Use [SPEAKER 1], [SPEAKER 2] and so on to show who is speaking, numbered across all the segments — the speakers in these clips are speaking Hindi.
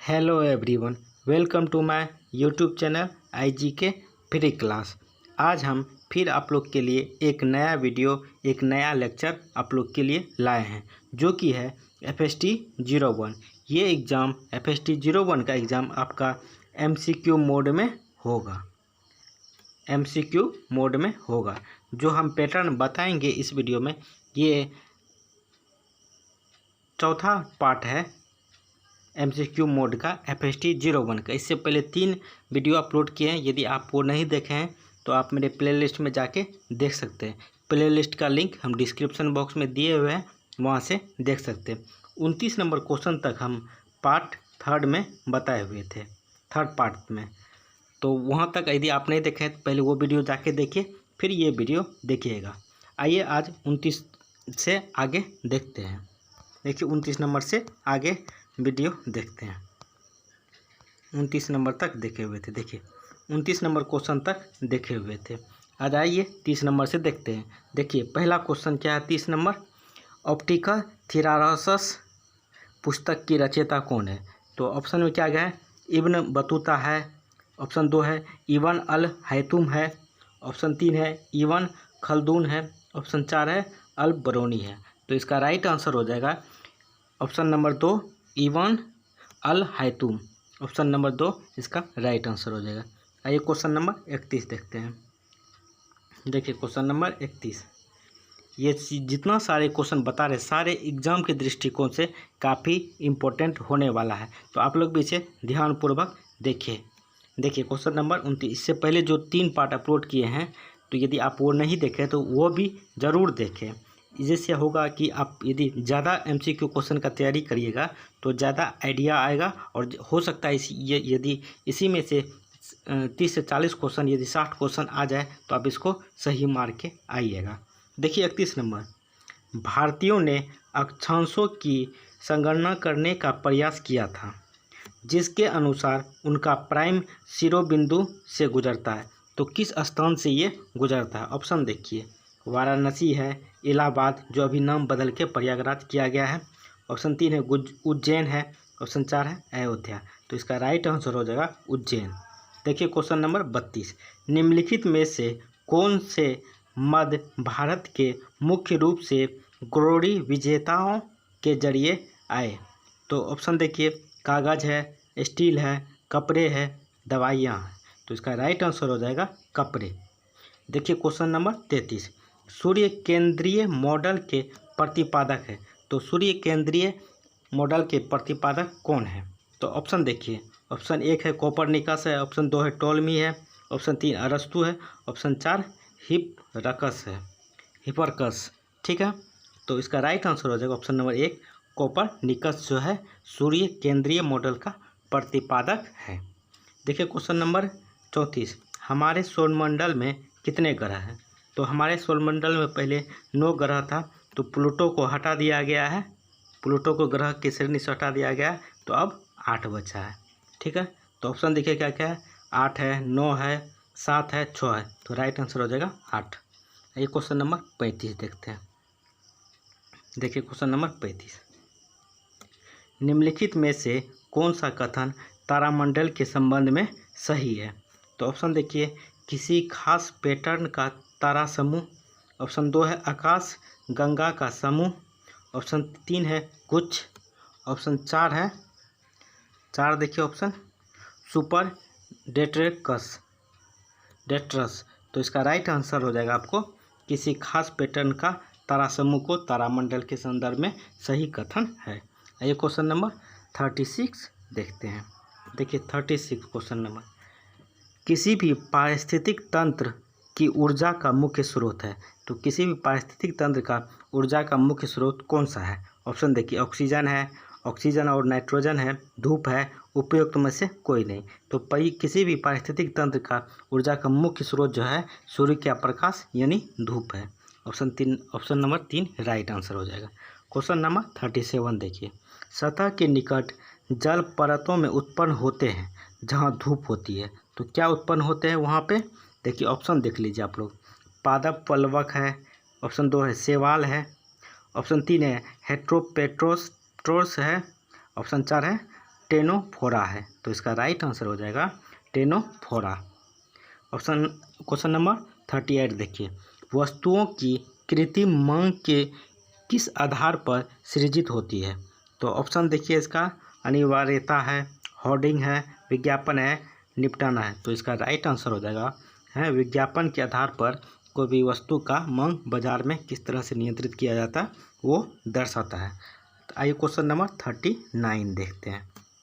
[SPEAKER 1] Hello everyone, welcome to my YouTube channel IGK free class. आज हम फिर आप लोग के लिए एक नया वीडियो, एक नया लेक्चर आप लोग के लिए लाए हैं, जो कि है FST 01। ये एग्ज़ाम FST 01 का एग्ज़ाम आपका MCQ मोड में होगा। MCQ मोड में होगा। जो हम पैटर्न बताएंगे इस वीडियो में, ये चौथा पार्ट है MCQ मोड का FST 01 का। इससे पहले 3 वीडियो अपलोड किए हैं। यदि आप वो नहीं देखे हैं तो आप मेरे प्लेलिस्ट में जाके देख सकते हैं। प्लेलिस्ट का लिंक हम डिस्क्रिप्शन बॉक्स में दिए हुए हैं, वहाँ से देख सकते हैं। 29 नंबर क्वेश्चन तक हम पार्ट 3 में बताए हुए थे, 3rd पार्ट में। तो वहाँ तक यदि आप नहीं देखे तो पहले वो वीडियो जाके देखिए, फिर ये वीडियो देखिएगा। आइए आज 29 से आगे देखते हैं। देखिए 29 नंबर से आगे वीडियो देखते हैं। 29 नंबर तक देखे हुए थे। देखिए 29 नंबर क्वेश्चन तक देखे हुए थे। आज आइए 30 नंबर से देखते हैं। देखिए पहला क्वेश्चन क्या है 30 नंबर, ऑप्टिकल थेरारस पुस्तक की रचयिता कौन है? तो ऑप्शन में क्या गया है? इब्न बतूता है, ऑप्शन 2 है इब्न अल हैतुम है, ऑप्शन 3 है इब्न खल्दून है, ऑप्शन 4 है अल बरूनी है। तो इसका राइट आंसर हो जाएगा ऑप्शन नंबर 2 इब्न अल हैतुम। ऑप्शन नंबर 2 इसका राइट आंसर हो जाएगा। आइए क्वेश्चन नंबर 31 देखते हैं। देखिए क्वेश्चन नंबर 31, ये जितना सारे क्वेश्चन बता रहे सारे एग्जाम के दृष्टिकोण से काफ़ी इम्पोर्टेंट होने वाला है, तो आप लोग भी इसे ध्यानपूर्वक देखिए। देखिए क्वेश्चन नंबर 29, इससे पहले जो 3 पार्ट अपलोड किए हैं, तो यदि आप वो नहीं देखें तो वो भी ज़रूर देखें। इससे होगा कि आप यदि ज़्यादा MCQ क्वेश्चन का तैयारी करिएगा तो ज़्यादा आइडिया आएगा, और हो सकता है यदि इसी में से 30 से 40 क्वेश्चन, यदि 60 क्वेश्चन आ जाए तो आप इसको सही मार के आइएगा। देखिए 31 नंबर, भारतीयों ने अक्षांशों की संगणना करने का प्रयास किया था, जिसके अनुसार उनका प्राइम शिरोबिंदु से गुजरता है। तो किस स्थान से ये गुजरता है? ऑप्शन देखिए, वाराणसी है, इलाहाबाद जो अभी नाम बदल के प्रयागराज किया गया है, ऑप्शन 3 है उज्जैन है, ऑप्शन 4 है अयोध्या। तो इसका राइट आंसर हो जाएगा उज्जैन। देखिए क्वेश्चन नंबर 32, निम्नलिखित में से कौन से मध्य भारत के मुख्य रूप से ग्लोरी विजेताओं के जरिए आए? तो ऑप्शन देखिए, कागज़ है, स्टील है, कपड़े है, दवाइयाँ हैं। तो इसका राइट आंसर हो जाएगा कपड़े। देखिए क्वेश्चन नंबर 33, सूर्य केंद्रीय मॉडल के प्रतिपादक है। तो सूर्य केंद्रीय मॉडल के प्रतिपादक कौन है? तो ऑप्शन देखिए, ऑप्शन 1 है कोपरनिकस है, ऑप्शन 2 है टोलमी है, ऑप्शन 3 अरस्तु है, ऑप्शन 4 हिपरकस। ठीक है, तो इसका राइट आंसर हो जाएगा ऑप्शन नंबर 1 कोपरनिकस, जो है सूर्य केंद्रीय मॉडल का प्रतिपादक है। देखिए क्वेश्चन नंबर 34, हमारे सौरमंडल में कितने ग्रह हैं? तो हमारे सौरमंडल में पहले 9 ग्रह था, तो प्लूटो को हटा दिया गया है, प्लूटो को ग्रह की श्रेणी से हटा दिया गया है, तो अब 8 बचा है। ठीक है, तो ऑप्शन देखिए क्या क्या है, 8 है, 9 है, 7 है, 6 है। तो राइट आंसर हो जाएगा 8। ये क्वेश्चन नंबर 35 देखते हैं। देखिए क्वेश्चन नंबर 35, निम्नलिखित में से कौन सा कथन तारामंडल के संबंध में सही है? तो ऑप्शन देखिए, किसी खास पैटर्न का तारा समूह, ऑप्शन 2 है आकाश गंगा का समूह, ऑप्शन 3 है कुछ, ऑप्शन 4 है 4 देखिए ऑप्शन सुपर डेट्रस। तो इसका राइट आंसर हो जाएगा आपको किसी खास पैटर्न का तारा समूह को तारामंडल के संदर्भ में सही कथन है। ये क्वेश्चन नंबर 36 देखते हैं। देखिए 36 क्वेश्चन नंबर, किसी भी पारिस्थितिक तंत्र की ऊर्जा का मुख्य स्रोत है। तो किसी भी पारिस्थितिक तंत्र का ऊर्जा का मुख्य स्रोत कौन सा है? ऑप्शन देखिए, ऑक्सीजन है, ऑक्सीजन और नाइट्रोजन है, धूप है, उपयुक्त में से कोई नहीं। तो किसी भी पारिस्थितिक तंत्र का ऊर्जा का मुख्य स्रोत जो है सूर्य का प्रकाश यानी धूप है। ऑप्शन नंबर 3 राइट आंसर हो जाएगा। क्वेश्चन नंबर 37 देखिए, सतह के निकट जल परतों में उत्पन्न होते हैं जहाँ धूप होती है। तो क्या उत्पन्न होते हैं वहाँ पे? देखिए ऑप्शन देख लीजिए आप लोग, पादप पल्लवक है, ऑप्शन 2 है शैवाल है, ऑप्शन 3 है हेट्रोपेट्रोस है, ऑप्शन 4 है टेनोफोरा है। तो इसका राइट आंसर हो जाएगा टेनोफोरा। ऑप्शन क्वेश्चन नंबर 38 देखिए, वस्तुओं की कृत्रिम मांग के किस आधार पर सृजित होती है। तो ऑप्शन देखिए इसका अनिवार्यता है, होर्डिंग है, विज्ञापन है, निपटाना है। तो इसका राइट आंसर हो जाएगा है विज्ञापन के आधार पर कोई भी वस्तु का मांग बाजार में किस तरह से नियंत्रित किया जाता है वो दर्शाता है। तो आइए क्वेश्चन नंबर 39 देखते हैं।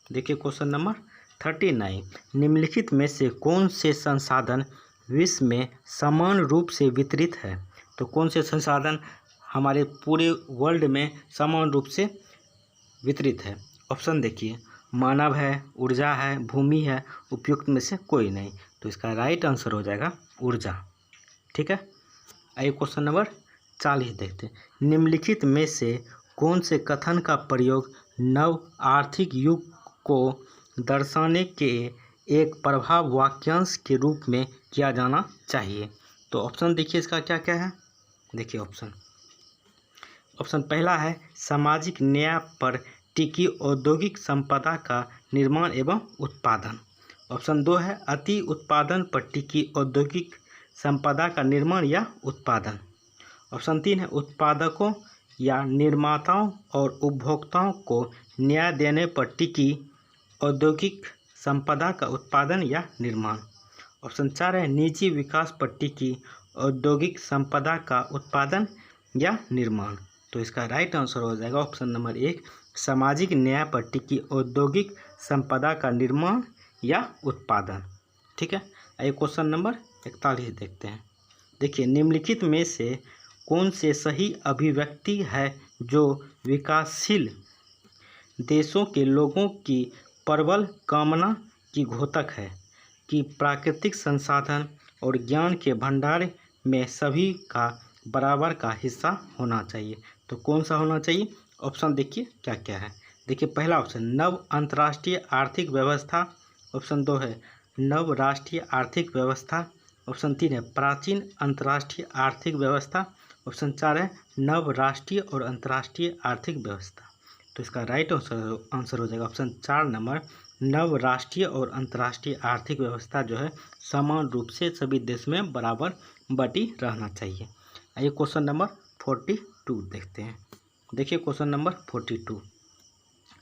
[SPEAKER 1] देखिए क्वेश्चन नंबर 39, निम्नलिखित में से कौन से संसाधन विश्व में समान रूप से वितरित है। तो कौन से संसाधन हमारे पूरे वर्ल्ड में समान रूप से वितरित है। ऑप्शन देखिए, मानव है, ऊर्जा है, भूमि है, उपयुक्त में से कोई नहीं। तो इसका राइट आंसर हो जाएगा ऊर्जा। ठीक है, आइए क्वेश्चन नंबर 40 देखते हैं। निम्नलिखित में से कौन से कथन का प्रयोग नव आर्थिक युग को दर्शाने के एक प्रभाव वाक्यांश के रूप में किया जाना चाहिए। तो ऑप्शन देखिए इसका क्या क्या है। देखिए ऑप्शन पहला है सामाजिक न्याय पर टिकी औद्योगिक संपदा का निर्माण एवं उत्पादन। ऑप्शन 2 है अति उत्पादन पर टिकी औद्योगिक संपदा का निर्माण या उत्पादन। ऑप्शन 3 है उत्पादकों या निर्माताओं और उपभोक्ताओं को न्याय देने पर टिकी औद्योगिक संपदा का उत्पादन या निर्माण। ऑप्शन 4 है निजी विकास पर टिकी औद्योगिक संपदा का उत्पादन या निर्माण। तो इसका राइट आंसर हो जाएगा ऑप्शन नंबर 1, सामाजिक न्याय पर टिकी औद्योगिक संपदा का निर्माण या उत्पादन। ठीक है, आइए क्वेश्चन नंबर 41 देखते हैं। देखिए निम्नलिखित में से कौन से सही अभिव्यक्ति है जो विकासशील देशों के लोगों की प्रबल कामना की घोतक है कि प्राकृतिक संसाधन और ज्ञान के भंडार में सभी का बराबर का हिस्सा होना चाहिए। तो कौन सा होना चाहिए। ऑप्शन देखिए क्या क्या है। देखिए पहला ऑप्शन नव अंतर्राष्ट्रीय आर्थिक व्यवस्था। ऑप्शन 2 है नव राष्ट्रीय आर्थिक व्यवस्था। ऑप्शन 3 है प्राचीन अंतर्राष्ट्रीय आर्थिक व्यवस्था। ऑप्शन 4 है नव राष्ट्रीय और अंतर्राष्ट्रीय आर्थिक व्यवस्था। तो इसका राइट आंसर हो जाएगा ऑप्शन 4 नंबर, नव राष्ट्रीय और अंतर्राष्ट्रीय आर्थिक व्यवस्था जो है समान रूप से सभी देश में बराबर बटी रहना चाहिए। आइए क्वेश्चन नंबर 42 देखते हैं। देखिए क्वेश्चन नंबर 42,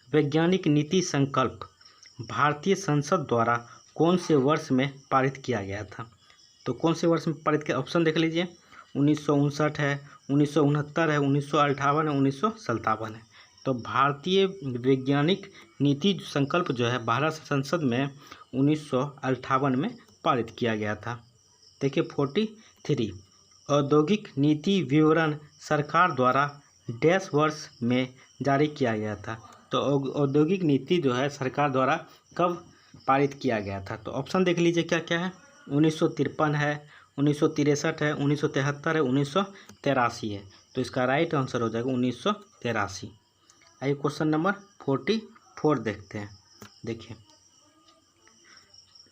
[SPEAKER 1] वैज्ञानिक नीति संकल्प भारतीय संसद द्वारा कौन से वर्ष में पारित किया गया था। तो कौन से वर्ष में पारित किया। ऑप्शन देख लीजिए 1959 है, 1969 है, 1958 है, 1957 है। तो भारतीय वैज्ञानिक नीति संकल्प जो है भारत संसद में 1958 में पारित किया गया था। देखिए 43, औद्योगिक नीति विवरण सरकार द्वारा डैश वर्ष में जारी किया गया था। तो औद्योगिक नीति जो है सरकार द्वारा कब पारित किया गया था। तो ऑप्शन देख लीजिए क्या क्या है। 1953 है, 1963 है, 1973 है, 1983 है। तो इसका राइट आंसर हो जाएगा 1983। आइए क्वेश्चन नंबर 44 देखते हैं। देखिए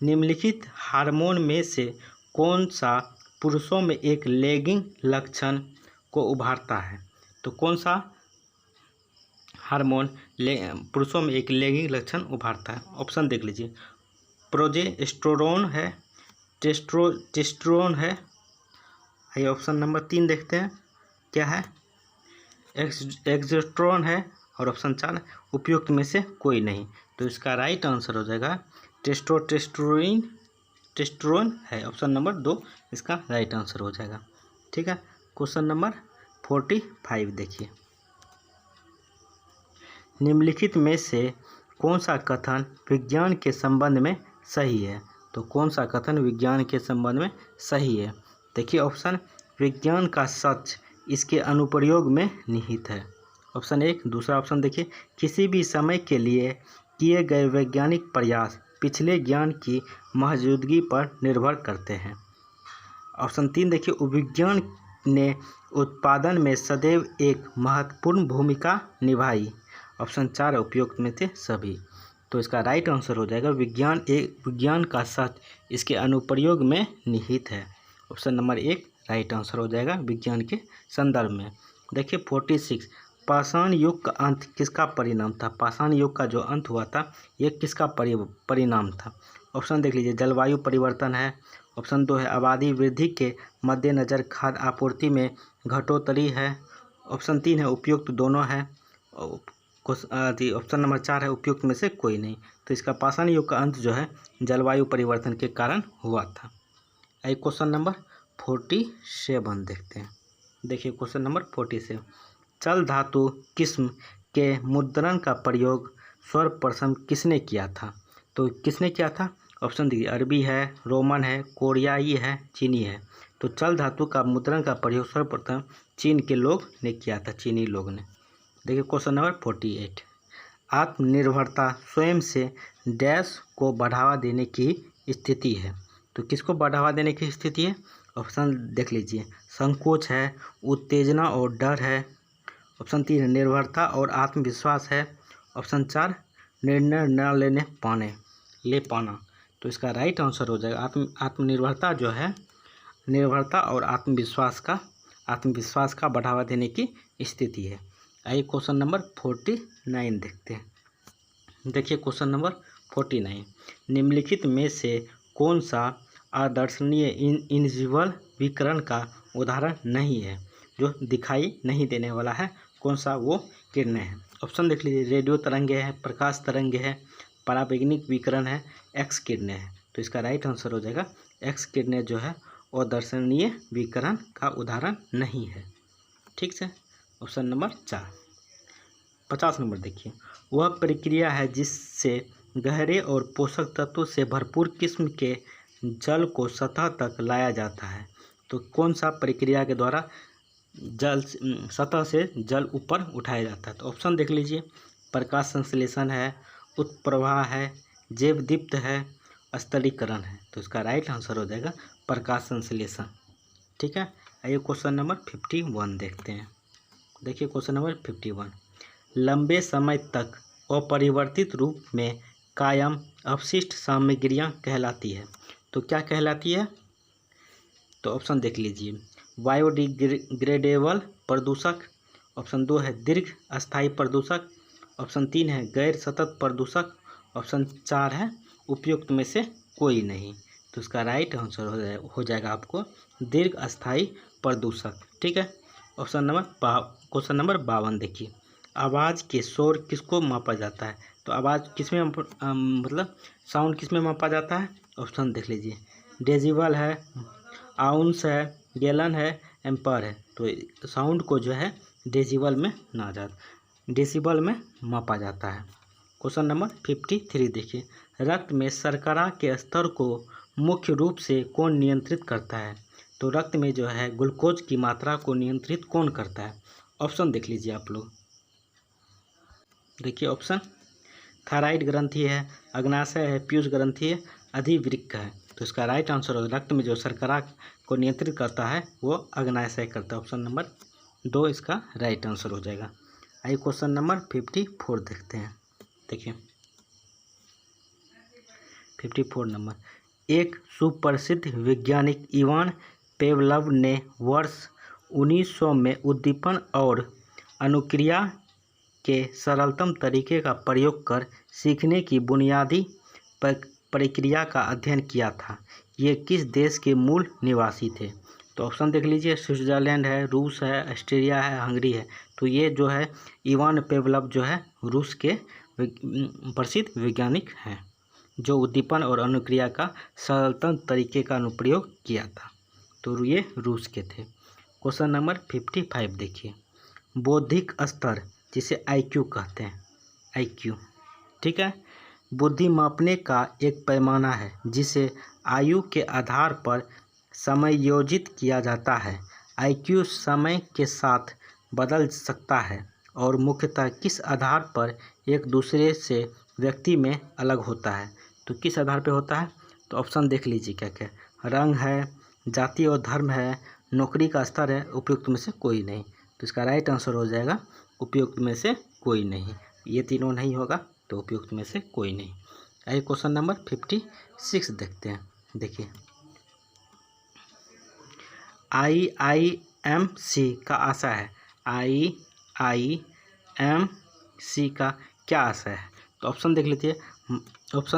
[SPEAKER 1] निम्नलिखित हार्मोन में से कौन सा पुरुषों में एक लैगिंग लक्षण को उभारता है। तो कौन सा हार्मोन पुरुषों में एक लैगिंग लक्षण उभारता है। ऑप्शन देख लीजिए प्रोजेस्टेरोन है, टेस्टोस्टेरोन है। आइए ऑप्शन नंबर 3 देखते हैं क्या है, एक्सोस्टेरोन है। और ऑप्शन 4 उपयुक्त में से कोई नहीं। तो इसका राइट आंसर हो जाएगा टेस्टोस्टेरोन है। ऑप्शन नंबर 2 इसका राइट आंसर हो जाएगा। ठीक है, क्वेश्चन नंबर 45 देखिए, निम्नलिखित में से कौन सा कथन विज्ञान के संबंध में सही है। तो कौन सा कथन विज्ञान के संबंध में सही है। देखिए ऑप्शन, विज्ञान का सच इसके अनुप्रयोग में निहित है। ऑप्शन 1। दूसरा ऑप्शन देखिए, किसी भी समय के लिए किए गए वैज्ञानिक प्रयास पिछले ज्ञान की मौजूदगी पर निर्भर करते हैं। ऑप्शन 3 देखिए, विज्ञान ने उत्पादन में सदैव एक महत्वपूर्ण भूमिका निभाई। ऑप्शन 4 उपयुक्त में थे सभी। तो इसका राइट आंसर हो जाएगा विज्ञान का सच इसके अनुप्रयोग में निहित है। ऑप्शन नंबर 1 राइट आंसर हो जाएगा विज्ञान के संदर्भ में। देखिए 46, पाषाण युग का अंत किसका परिणाम था? पाषाण युग का जो अंत हुआ था ये किसका परिणाम था? ऑप्शन देख लीजिए, जलवायु परिवर्तन है। ऑप्शन 2 है आबादी वृद्धि के मद्देनज़र खाद्य आपूर्ति में घटोतरी है। ऑप्शन 3 है उपयुक्त दोनों है। ऑप्शन नंबर 4 है उपयुक्त में से कोई नहीं। तो इसका पाषाण युग का अंत जो है जलवायु परिवर्तन के कारण हुआ था। आइए क्वेश्चन नंबर 47 देखते हैं। देखिए क्वेश्चन नंबर 47, चल धातु किस्म के मुद्रण का प्रयोग सर्वप्रथम किसने किया था? तो किसने किया था? ऑप्शन दी, अरबी है, रोमन है, कोरियाई है, चीनी है। तो चल धातु का मुद्रण का प्रयोग सर्वप्रथम चीन के लोग ने किया था, चीनी लोग ने। देखिए क्वेश्चन नंबर 48, आत्मनिर्भरता स्वयं से डैश को बढ़ावा देने की स्थिति है। तो किसको बढ़ावा देने की स्थिति है? ऑप्शन देख लीजिए, संकोच है, उत्तेजना और डर है। ऑप्शन 3 निर्भरता और आत्मविश्वास है। ऑप्शन 4 निर्णय न ले पाना। तो इसका राइट आंसर हो जाएगा आत्मनिर्भरता जो है, निर्भरता और आत्मविश्वास का बढ़ावा देने की स्थिति है। आइए क्वेश्चन नंबर 49 देखते हैं। देखिए क्वेश्चन नंबर 49, निम्नलिखित में से कौन सा आदर्शनीय इनविजिबल विकिरण का उदाहरण नहीं है? जो दिखाई नहीं देने वाला है, कौन सा वो किरणें हैं? ऑप्शन देख लीजिए, रेडियो तरंगे है, प्रकाश तरंगे है, पराबैंगनिक विकिरण है, एक्स किरणें है। तो इसका राइट आंसर हो जाएगा एक्स किरणें जो है अदर्शनीय विकिरण का उदाहरण नहीं है। ठीक से, ऑप्शन नंबर 4। 50 नंबर देखिए, वह प्रक्रिया है जिससे गहरे और पोषक तत्वों से भरपूर किस्म के जल को सतह तक लाया जाता है। तो कौन सा प्रक्रिया के द्वारा जल सतह से जल ऊपर उठाया जाता है? तो ऑप्शन देख लीजिए, प्रकाश संश्लेषण है, उत्प्रवाह है, जैवदीप्त है, स्तरीकरण है। तो इसका राइट आंसर हो जाएगा प्रकाश संश्लेषण। ठीक है, आइए क्वेश्चन नंबर 51 देखते हैं। देखिए क्वेश्चन नंबर 51, लंबे समय तक अपरिवर्तित रूप में कायम अपशिष्ट सामग्रियां कहलाती है। तो क्या कहलाती है? तो ऑप्शन देख लीजिए, बायोडिग्रेडेबल प्रदूषक। ऑप्शन 2 है दीर्घ अस्थायी प्रदूषक। ऑप्शन 3 है गैर सतत प्रदूषक। ऑप्शन 4 है उपयुक्त में से कोई नहीं। तो इसका राइट आंसर हो जाएगा आपको दीर्घ अस्थायी प्रदूषक। ठीक है, ऑप्शन नंबर क्वेश्चन नंबर 52 देखिए, आवाज़ के शोर किसको मापा जाता है? तो आवाज़ किसमें मतलब साउंड किसमें मापा जाता है? ऑप्शन देख लीजिए, डेसिबल है, आउंस है, गैलन है, एम्पर है। तो साउंड को जो है डेसिबल में मापा जाता है। क्वेश्चन नंबर 53 देखिए, रक्त में शर्करा के स्तर को मुख्य रूप से कौन नियंत्रित करता है? तो रक्त में जो है ग्लूकोज की मात्रा को नियंत्रित कौन करता है? ऑप्शन देख लीजिए आप लोग। देखिए ऑप्शन, थायराइड ग्रंथि है, अग्नाशय है, पीयूष ग्रंथि है, अधिवृक्क है। तो इसका राइट आंसर हो, रक्त में जो शर्करा को नियंत्रित करता है वो अग्नाशय करता है। ऑप्शन नंबर 2 इसका राइट आंसर हो जाएगा। आइए क्वेश्चन नंबर 54 देखते हैं। देखिए 54 नंबर, एक सुप्रसिद्ध वैज्ञानिक इवान पेवलव ने वर्ष 1900 में उद्दीपन और अनुक्रिया के सरलतम तरीके का प्रयोग कर सीखने की बुनियादी प्रक्रिया का अध्ययन किया था। ये किस देश के मूल निवासी थे? तो ऑप्शन देख लीजिए, स्विट्जरलैंड है, रूस है, ऑस्ट्रेलिया है, हंगरी है। तो ये जो है इवान पेवलव जो है रूस के प्रसिद्ध वैज्ञानिक हैं जो उद्दीपन और अनुक्रिया का सरलतम तरीके का अनुप्रयोग किया था। तो ये रूस के थे। क्वेश्चन नंबर 55 देखिए, बौद्धिक स्तर जिसे IQ कहते हैं, IQ, ठीक है, बुद्धि मापने का एक पैमाना है जिसे आयु के आधार पर समायोजित किया जाता है। IQ समय के साथ बदल सकता है और मुख्यतः किस आधार पर एक दूसरे से व्यक्ति में अलग होता है? तो किस आधार पर होता है? तो ऑप्शन देख लीजिए क्या क्या, रंग है, जाति और धर्म है, नौकरी का स्तर है, उपयुक्त में से कोई नहीं। तो इसका राइट आंसर हो जाएगा उपयुक्त में से कोई नहीं। ये तीनों नहीं होगा तो उपयुक्त में से कोई नहीं। आइए क्वेश्चन नंबर 56 देखते हैं। देखिए, IIMC का आशा है, IIMC MC का क्या आशय है? तो ऑप्शन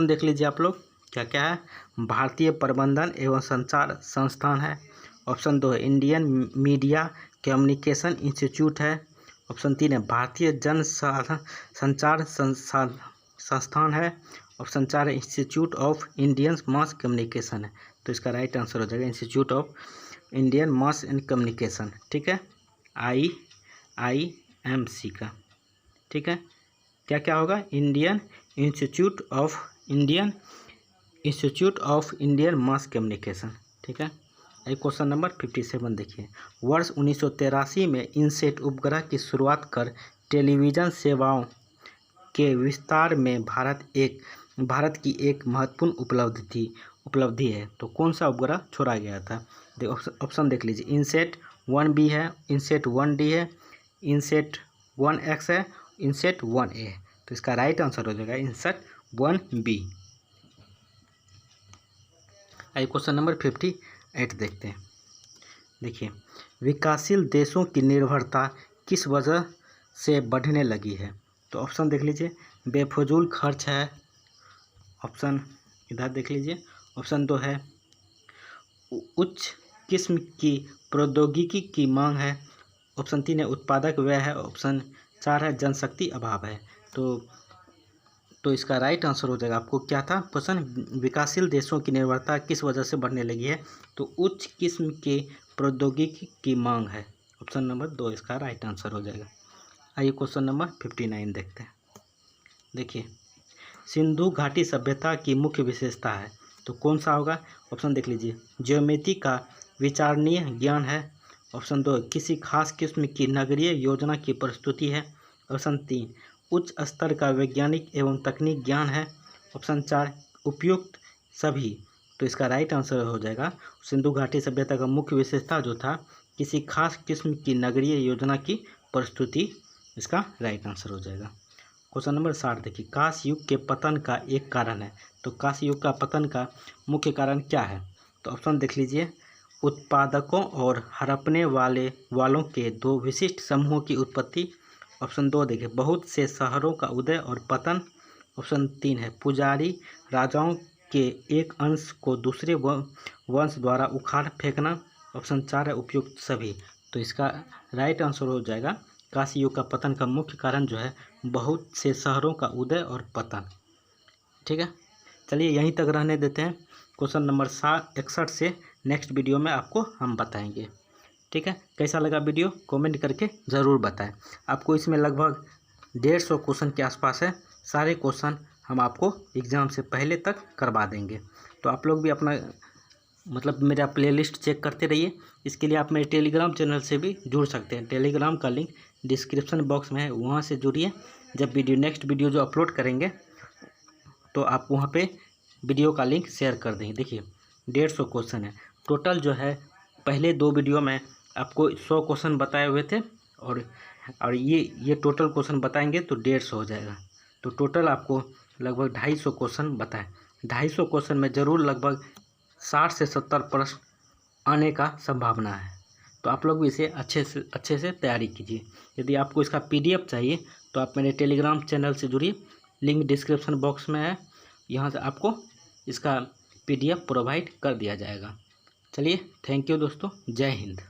[SPEAKER 1] देख लीजिए आप लोग, क्या क्या है। भारतीय प्रबंधन एवं संचार संस्थान है। ऑप्शन 2 है इंडियन मीडिया कम्युनिकेशन इंस्टीट्यूट है। ऑप्शन 3 है भारतीय जन संचार संस्थान है। ऑप्शन 4 है institute of Indian mass communication है। तो इसका राइट आंसर हो जाएगा institute of Indian mass and communication. ठीक है, IIMC का। ठीक है, क्या क्या होगा? Indian institute of Indian mass communication. ठीक है, एक क्वेश्चन नंबर 57 देखिए। वर्ष 1983 में इनसेट उपग्रह की शुरुआत कर टेलीविज़न सेवाओं के विस्तार में भारत की एक महत्वपूर्ण उपलब्धि है। तो कौन सा उपग्रह छोड़ा गया था? ऑप्शन देख लीजिए। इनसेट 1B है, इनसेट 1D है, इनसेट 1X है, इनसेट 1A है। तो इसका राइट आंसर हो जाएगा इनसेट 1B। आइए क्वेश्चन नंबर 58 देखते हैं। देखिए, विकासशील देशों की निर्भरता किस वजह से बढ़ने लगी है? तो ऑप्शन देख लीजिए। बेफजूल खर्च है। ऑप्शन इधर देख लीजिए। ऑप्शन 2 है उच्च किस्म की प्रौद्योगिकी की मांग है। ऑप्शन 3 है उत्पादक व्यय है। ऑप्शन 4 है जनशक्ति अभाव है। तो इसका राइट आंसर हो जाएगा, आपको क्या था क्वेश्चन? विकासशील देशों की निर्भरता किस वजह से बढ़ने लगी है? तो उच्च किस्म के प्रौद्योगिकी की मांग है। ऑप्शन नंबर 2 इसका राइट आंसर हो जाएगा। आइए क्वेश्चन नंबर 59 देखते हैं। देखिए, सिंधु घाटी सभ्यता की मुख्य विशेषता है। तो कौन सा होगा? ऑप्शन देख लीजिए। ज्योमेट्री का विचारणीय ज्ञान है। ऑप्शन 2 किसी खास किस्म की नगरीय योजना की प्रस्तुति है। ऑप्शन 3 उच्च स्तर का वैज्ञानिक एवं तकनीक ज्ञान है। ऑप्शन 4 उपयुक्त सभी। तो इसका राइट आंसर हो जाएगा सिंधु घाटी सभ्यता का मुख्य विशेषता जो था किसी खास किस्म की नगरीय योजना की प्रस्तुति। इसका राइट आंसर हो जाएगा। क्वेश्चन नंबर 60 देखिए। कांस्य युग के पतन का एक कारण है। तो कांस्य युग का पतन का मुख्य कारण क्या है? तो ऑप्शन देख लीजिए। उत्पादकों और हड़पने वालों के दो विशिष्ट समूहों की उत्पत्ति। ऑप्शन 2 देखिए बहुत से शहरों का उदय और पतन। ऑप्शन 3 है पुजारी राजाओं के एक अंश को दूसरे वंश द्वारा उखाड़ फेंकना। ऑप्शन 4 है उपयुक्त सभी। तो इसका राइट आंसर हो जाएगा कांस्य युग का पतन का मुख्य कारण जो है बहुत से शहरों का उदय और पतन। ठीक है, चलिए यहीं तक रहने देते हैं। क्वेश्चन नंबर 61 से नेक्स्ट वीडियो में आपको हम बताएंगे। ठीक है, कैसा लगा वीडियो कमेंट करके ज़रूर बताएं। आपको इसमें लगभग 150 क्वेश्चन के आसपास है। सारे क्वेश्चन हम आपको एग्ज़ाम से पहले तक करवा देंगे। तो आप लोग भी अपना मेरा प्लेलिस्ट चेक करते रहिए। इसके लिए आप मेरे टेलीग्राम चैनल से भी जुड़ सकते हैं। टेलीग्राम का लिंक डिस्क्रिप्शन बॉक्स में है, वहाँ से जुड़िए। जब नेक्स्ट वीडियो जो अपलोड करेंगे तो आप वहाँ पे वीडियो का लिंक शेयर कर देंगे। देखिए 150 क्वेश्चन है टोटल जो है। पहले 2 वीडियो में आपको 100 क्वेश्चन बताए हुए थे और ये टोटल क्वेश्चन बताएंगे तो 150 हो जाएगा। तो टोटल आपको लगभग 250 क्वेश्चन बताएं। 250 क्वेश्चन में ज़रूर लगभग 60 से 70 प्रश्न आने का संभावना है। तो आप लोग भी इसे अच्छे से तैयारी कीजिए। यदि आपको इसका PDF चाहिए तो आप मेरे टेलीग्राम चैनल से जुड़िए। लिंक डिस्क्रिप्शन बॉक्स में है, यहाँ से आपको इसका PDF प्रोवाइड कर दिया जाएगा। चलिए थैंक यू दोस्तों, जय हिंद।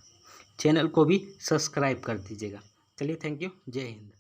[SPEAKER 1] चैनल को भी सब्सक्राइब कर दीजिएगा। चलिए थैंक यू, जय हिंद।